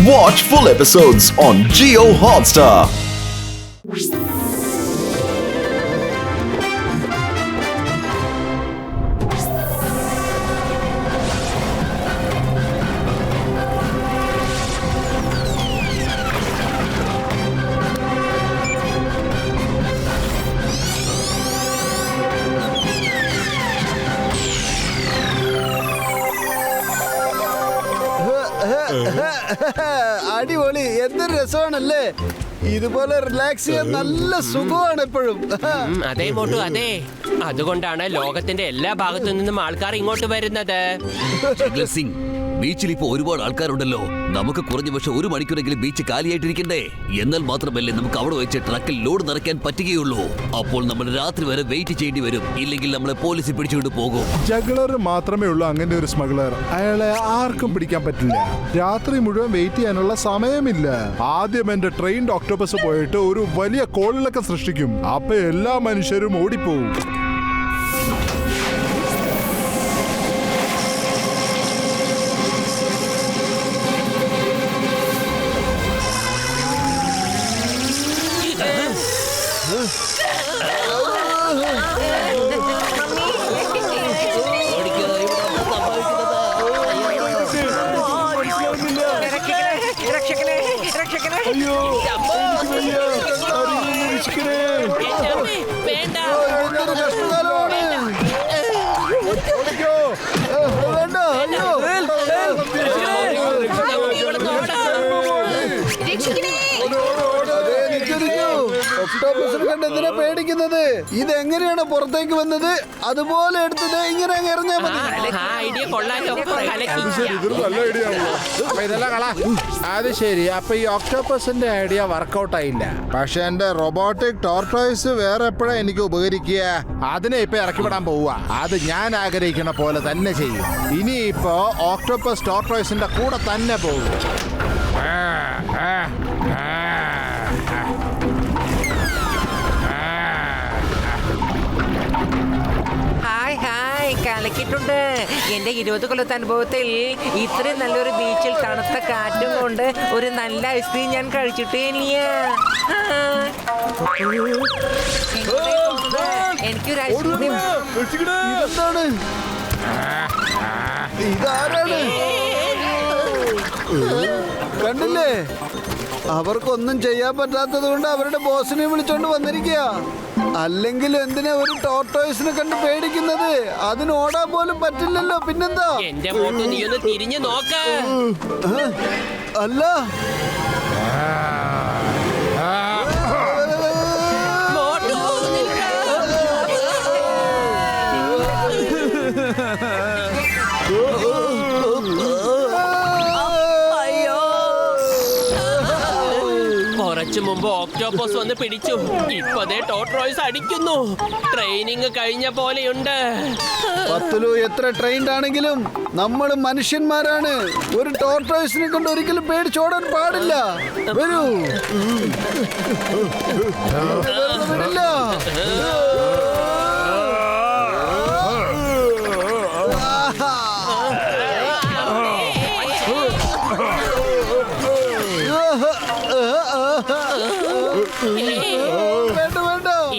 Watch full episodes on Jio Hotstar. അടിപൊളി, എന്തൊരു രസമാണല്ലേ. ഇതുപോലെ റിലാക്സ് ചെയ്യാൻ നല്ല സുഖമാണ് എപ്പോഴും. അതെ മോട്ടു, അതെ. അതുകൊണ്ടാണ് ലോകത്തിന്റെ എല്ലാ ഭാഗത്തു നിന്നും ആൾക്കാർ ഇങ്ങോട്ട് വരുന്നത്. ബീച്ചിൽ ഇപ്പൊ ഒരുപാട് ആൾക്കാരുണ്ടല്ലോ. നമുക്ക് കുറഞ്ഞ പക്ഷം 1 മണിക്കൂറെങ്കിലും ബീച്ച് കാലിയായിട്ടിരിക്കണ്ടേ? എന്നാൽ മാത്രമല്ലേ നമുക്ക് അവിടെ വെച്ച് ട്രക്കിൽ ലോഡ് നിറയ്ക്കാൻ പറ്റുകയുള്ളൂ. അപ്പോൾ നമ്മൾ രാത്രി വരെ വെയിറ്റ് ചെയ്യേണ്ടി വരും. ഇല്ലെങ്കിൽ നമ്മളെ പോലീസ് പിടിച്ചുകൊണ്ട് പോകും. ജഗ്ലർ മാത്രമേ ഉള്ളൂ അങ്ങനെ ഒരു സ്മഗ്ലർ. അയാളെ ആർക്കും പിടിക്കാൻ പറ്റില്ല. രാത്രി മുഴുവൻ വെയിറ്റ് ചെയ്യാനുള്ള സമയമില്ല. ആദ്യം എന്റെ ട്രെയിൻഡ് ഓക്ടോപസ് പോയിട്ട് ഒരു വലിയ കോളിളക്കം സൃഷ്ടിക്കും. അപ്പൊ എല്ലാ മനുഷ്യരും ഓടിപ്പോവും. ഒക്ടോപസിനെ കണ്ട് എന്തിനാ പേടിക്കുന്നത്? ഇതെങ്ങനെയാണ് പുറത്തേക്ക് വന്നത്? അതുപോലെ എടുത്തത് ഇങ്ങനെ എറിഞ്ഞാൽ മതി. അത് ശരി. അപ്പൊ ഈ ഒക്ടോപസിന്റെ ഐഡിയ വർക്കൗട്ട് ആയില്ല. പക്ഷെ എന്റെ റോബോട്ടിക് ടോർട്ടോയ്സ് വേറെ എപ്പോഴാ എനിക്ക് ഉപകരിക്കുക? അതിനെ ഇപ്പൊ ഇറക്കിവിടാൻ പോവുക. അത് ഞാൻ ആഗ്രഹിക്കുന്ന പോലെ തന്നെ ചെയ്യും. ഇനിയിപ്പോ ഓക്ടോപസ് ടോർട്ടോയ്സിന്റെ കൂടെ തന്നെ പോകും. കലക്കിട്ടുണ്ട്. എന്റെ 20 കൊല്ലത്തെ അനുഭവത്തിൽ ഇത്രയും നല്ലൊരു ബീച്ചിൽ തണുത്ത കാറ്റും കൊണ്ട് ഒരു നല്ല ഐസ്ക്രീം ഞാൻ കഴിച്ചിട്ടേ ഇല്ല. എനിക്കൊരു ഐസ്ക്രീം. ഇതെന്താണ്? ഇതാരാണ്? കണ്ടില്ലേ, അവർക്കൊന്നും ചെയ്യാൻ പറ്റാത്തത് കൊണ്ട് അവരുടെ ബോസിനെ വിളിച്ചോണ്ട് വന്നിരിക്കുക. അല്ലെങ്കിൽ എന്തിനാ ഒരു ടോർട്ടോയ്സിനെ കണ്ട് പേടിക്കുന്നത്? അതിന് ഓടാൻ പോലും പറ്റില്ലല്ലോ, പിന്നെന്താ? എന്റെ മോട്ടു, നീ ഒന്ന് തിരിഞ്ഞു നോക്ക. അല്ല, കുറച്ചു മുമ്പ് ഓക്ടോപസ് വന്ന് പിടിച്ചു. ഇപ്പതേ ടോർട്ടോയ്സ് അടിക്കുന്നു. ട്രെയിനിങ് കഴിഞ്ഞ പോലെയുണ്ട്. പത്തുലു എത്ര ട്രെയിൻഡ് ആണെങ്കിലും നമ്മൾ മനുഷ്യന്മാരാണ്. ഒരു ടോർട്ടോയ്സിനെ കൊണ്ട് ഒരിക്കലും പേടിച്ചോടാൻ പാടില്ല. വരൂ. വിടില്ല.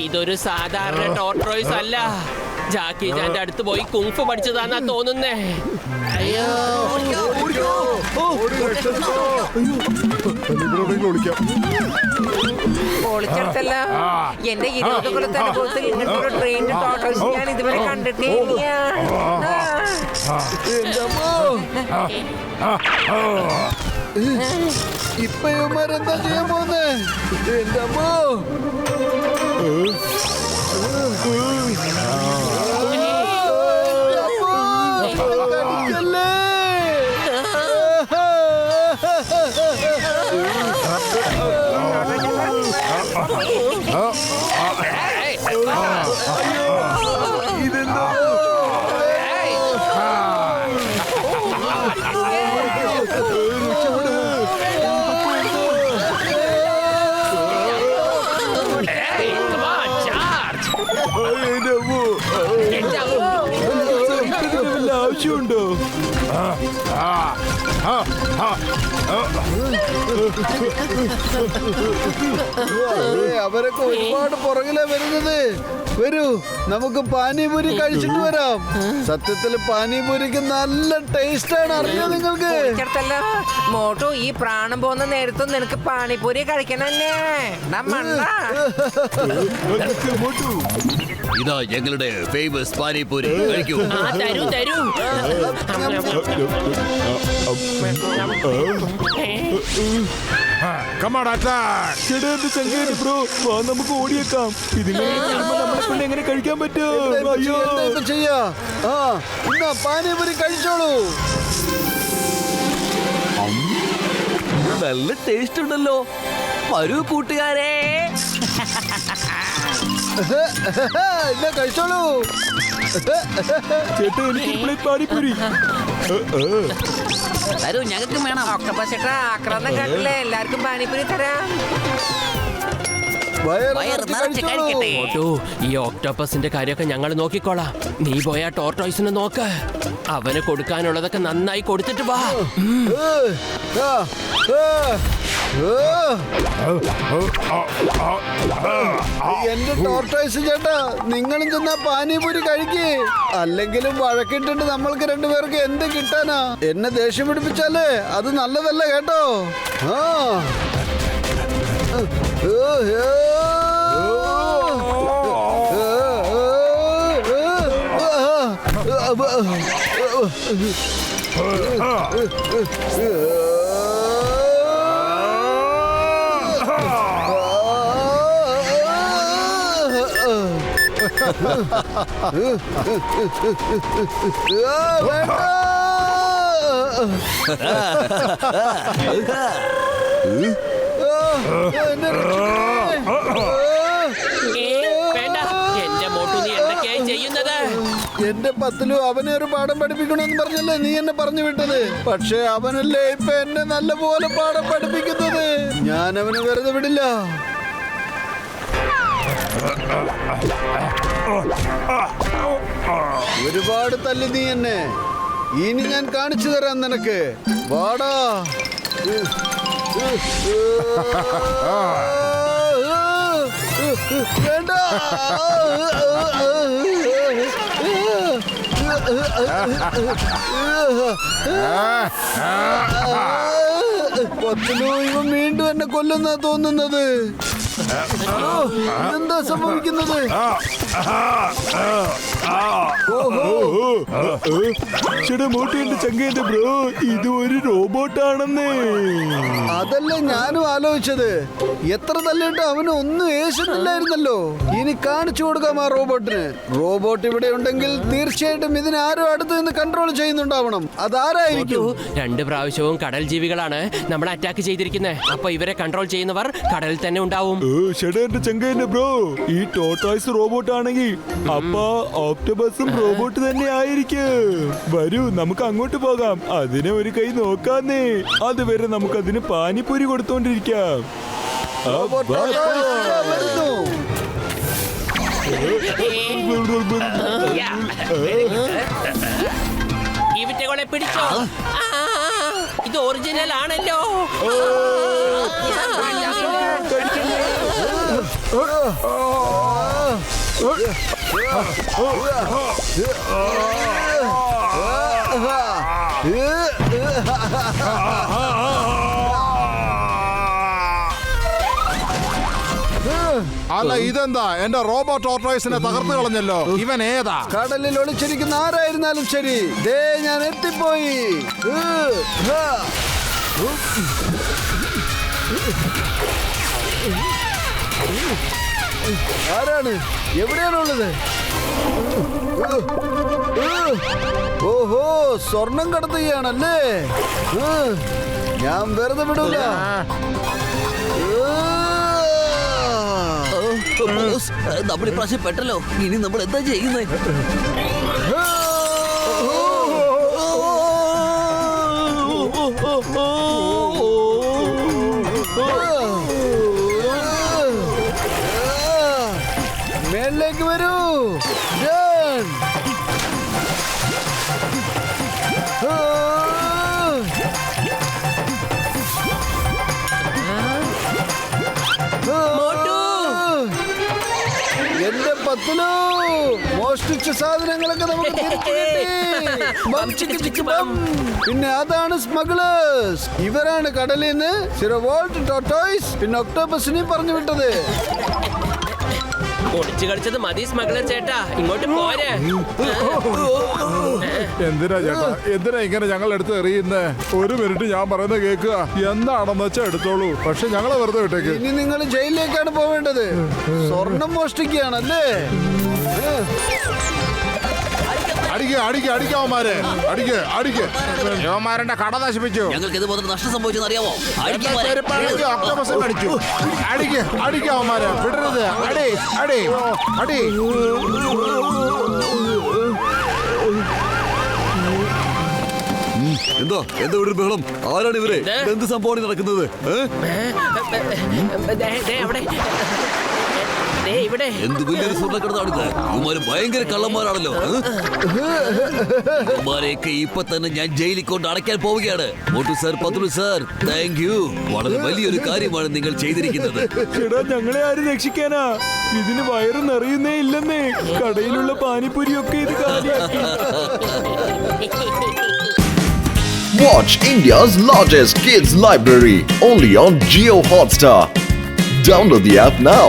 ഇതൊരു സാധാരണ ടോർട്ടോയ്സ് അല്ല. ജാക്കി ചാന്റെ അടുത്ത് പോയി കുങ്ഫു പഠിച്ചതാന്നാ തോന്നുന്നേ. അയ്യോ, പൊളിച്ചെടുത്തല്ല. എന്റെ 20 കൊല്ലത്തെ അനുഭവത്തിൽ ഇങ്ങനത്തെ ട്രെയിൻ ടോർട്ടോയ്സ് ഞാൻ ഇതുവരെ കണ്ടിട്ടേ ഇല്ല. ഇപ്പൊ ഇവന്മാരെന്താ ചെയ്യാൻ പോന്നേ? എന്റെ അമ്മോ, ആവശ്യമുണ്ടോ? അവരൊക്കെ ഒരുപാട് പുറകിലാ വരുന്നത്. വരൂ, നമുക്ക് പാനിപൂരി കഴിച്ചിട്ട് വരാം. സത്യത്തിൽ പാനിപൂരിക്ക് നല്ല ടേസ്റ്റ് ആണ്, അറിയോ നിങ്ങൾക്ക്? ചേർത്തല്ലോ മോട്ടു, ഈ പ്രാണം പോകുന്ന നേരത്തും നിനക്ക് പാനിപ്പൂരി കഴിക്കണല്ലേ? ഇതാ ഞങ്ങളുടെ ഫേമസ് പാനിപൂരി, കഴിക്കൂ. തരൂ തരൂ. നമുക്ക് ഓടിയേക്കാം. നമ്മളെ എങ്ങനെ കഴിക്കാൻ പറ്റും? ചെയ്യാ. പാനിപൂരി കഴിച്ചോളൂ. നല്ല ടേസ്റ്റ് ഉണ്ടല്ലോ. വരൂ കൂട്ടുകാരെ, കഴിച്ചോളൂ. ചേട്ടാ, എനിക്ക് പ്ലേറ്റ് പാനിപൂരി തരൂ, ഞങ്ങൾക്ക് വേണം. ഓക്ടോപസ് ചേട്ടാ, ആക്രമണം കണ്ടില്ലേ? എല്ലാവർക്കും പാനിപ്പൂരി തരാം. വയറ് നിറച്ച് കഴിക്കട്ടെ. മോട്ടു, ഈ ഓക്ടോപ്പസിന്റെ കാര്യമൊക്കെ ഞങ്ങൾ നോക്കിക്കോളാം. നീ പോയാ ടോർട്ടോയ്സിനെ നോക്ക്. അവന് കൊടുക്കാനുള്ളതൊക്കെ നന്നായി കൊടുത്തിട്ട് വാ. എന്റെ ടോർട്ടോയ്സ് ചേട്ടാ, നിങ്ങളും ചെന്നാ പാനിപൂരി കഴിക്കേ. അല്ലെങ്കിലും വഴക്കിട്ടിട്ട് നമ്മൾക്ക് രണ്ടുപേർക്ക് എന്ത് കിട്ടാനാ? എന്നെ ദേഷ്യം പിടിപ്പിച്ചാലേ അത് നല്ലതല്ല കേട്ടോ. വേണ്ട, എന്റെ മോട്ടു, നീ എന്തൊക്കെയായി ചെയ്യുന്നത്? എന്റെ പത്തിലും അവനെ ഒരു പാഠം പഠിപ്പിക്കണമെന്ന് പറഞ്ഞല്ലേ നീ എന്നെ പറഞ്ഞു വിട്ടത്. പക്ഷെ അവനല്ലേ ഇപ്പൊ എന്നെ നല്ലപോലെ പാഠം പഠിപ്പിക്കുന്നത്. ഞാൻ അവനെ വെറുതെ വിടില്ല. ഒരുപാട് തല്ലി നീ എന്നെ. ഇനി ഞാൻ കാണിച്ചു തരാം നിനക്ക്. വാടാ. വേണ്ട. പത്തിലോ ഇവൻ വീണ്ടും എന്നെ കൊല്ലുന്ന തോന്നുന്നത്. എന്താ സംഭവിക്കുന്നത്? ചേട്ടാ, മോട്ടിന്റെ ചങ്കേന്റെ ബ്രോ, ഇത് ഒരു റോബോട്ടാണെന്നേ. അതല്ലേ ഞാനും ആലോചിച്ചത്. എത്ര തല്ലിട്ട് അവന് ഒന്നും ഏശുന്നില്ലായിരുന്നല്ലോ. ഇനി കാണിച്ചു കൊടുക്കാം ആ റോബോട്ടിന്. റോബോട്ട് ഇവിടെ ഉണ്ടെങ്കിൽ തീർച്ചയായിട്ടും ഇതിനാരും അടുത്ത് നിന്ന് കൺട്രോൾ ചെയ്യുന്നുണ്ടാവണം. അതാരായിരിക്കും? 2 പ്രാവശ്യവും കടൽ ജീവികളാണ് നമ്മളെ അറ്റാക്ക് ചെയ്തിരിക്കുന്നത്. അപ്പൊ ഇവരെ കൺട്രോൾ ചെയ്യുന്നവർ കടലിൽ തന്നെ ഉണ്ടാവും. ചേട്ടാ, എന്റെ ചങ്കേന്റെ ബ്രോ, ഈ ടോർട്ടോയ്സ് റോബോട്ട് ആണെങ്കിൽ അപ്പ ഓക്ടോപസും റോബോട്ട് തന്നെ ആയിരിക്കും. വരൂ, നമുക്ക് അങ്ങോട്ട് പോകാം. അതിനെ ഒരു കൈ നോക്കാന്നേ. അതുവരെ നമുക്ക് അതിന് പാനിപ്പൂരി കൊടുത്തോണ്ടിരിക്കാം. ഈ വിറ്റകളെ പിടിച്ചോ. ഇത് ഒറിജിനൽ ആണല്ലോ. അല്ല, ഇതെന്താ? എന്റെ റോബോട്ട് ടോർട്ടോയ്സിനെ തകർത്ത് കളഞ്ഞല്ലോ. ഇവൻ ഏതാ? കടലിൽ ഒളിച്ചിരിക്കുന്ന ആരായിരുന്നാലും ശരി, ദേ ഞാൻ എത്തിപ്പോയി. ആരാണ്? എവിടെയാണുള്ളത്? ഓഹോ, സ്വർണം കടത്തുകയാണല്ലേ. ഞാൻ വെറുതെ വിടൂല. നമ്മൾ ഇപ്രാവശ്യം പെട്ടല്ലോ. ഇനി നമ്മൾ എന്താ ചെയ്യുന്നത്? മേളിലേക്ക് വരൂ. റത്തലു മോഷ്ടിച്ച സാധനങ്ങളൊക്കെ നമുക്ക് തിരിച്ചു കിട്ടി. ബം ചിക്ക് ചിക്ക് ബം. പിന്നെ അതാണ് സ്മഗ്ലേഴ്സ്. ഇവരാണ് കടലിൽ നിന്ന് സിറവോൾട്ട്, ടോർട്ടോയ്സ് പിന്നെ ഒക്ടോപസിനെയും പറഞ്ഞു വിട്ടത്. ഒളിച്ചു കളിച്ചത് മതി സ്മഗ്ലർ ചേട്ടാ, ഇങ്ങോട്ട് പോരെ. എന്തിനാ ചേട്ടാ, എന്തിനാ ഇങ്ങനെ ഞങ്ങൾ എടുത്ത് എറിയുന്നേ? ഒരു മിനിറ്റ് ഞാൻ പറയുന്നത് കേൾക്കുക. എന്താണെന്ന് വെച്ചാൽ എടുത്തോളൂ, പക്ഷെ ഞങ്ങളെ വെറുതെ വിട്ടേക്ക്. ഇനി നിങ്ങൾ ജയിലിലേക്കാണ് പോവേണ്ടത്. സ്വർണം മോഷ്ടിക്കുകയാണല്ലേ? അടിക്കവന്മാരെ, അടിക്ക്. യവന്മാരുടെ കട നശിപ്പിച്ചു. ഞങ്ങൾക്ക് ഇത് മാത്രം നഷ്ടം സംഭവിച്ചെന്ന് അറിയാമോ? ഓക്ടോപസ് അടിച്ചു. അടിക്കവന്മാരെ, വിടരുത്. അടി. എന്താ ഇവിടെ ഒരു ബഹളം? ആരാണ് ഇവരെ? എന്ത് സംഭവമാണ് നടക്കുന്നത്? ഇവിടെ എന്ത് വലിയൊരു സ്വർണ്ണക്കടത്താണിത്? ഇവന്മാര് ഭയങ്കര കള്ളന്മാരാണല്ലോ. ഇവന്മാരെയൊക്കെ ഇപ്പൊ തന്നെ ഞാൻ ജയിലിൽ കൊണ്ട് അടയ്ക്കാൻ പോവുകയാണ്. Motu sir, Pathru sir, thank you. വളരെ വലിയൊരു കാര്യമാണ് നിങ്ങൾ ചെയ്തിരിക്കുന്നത്. ചേട്ടാ, ഞങ്ങളെ ആരും രക്ഷിക്കാനാ? ഇതിന് വയറ് നിറയുന്നേ ഇല്ലെന്നേ. കടയിലുള്ള പാനിപ്പൂരിയൊക്കെ ഇത് കാലിയാക്കി. Watch India's largest kids library only on Jio Hotstar. Download the app now.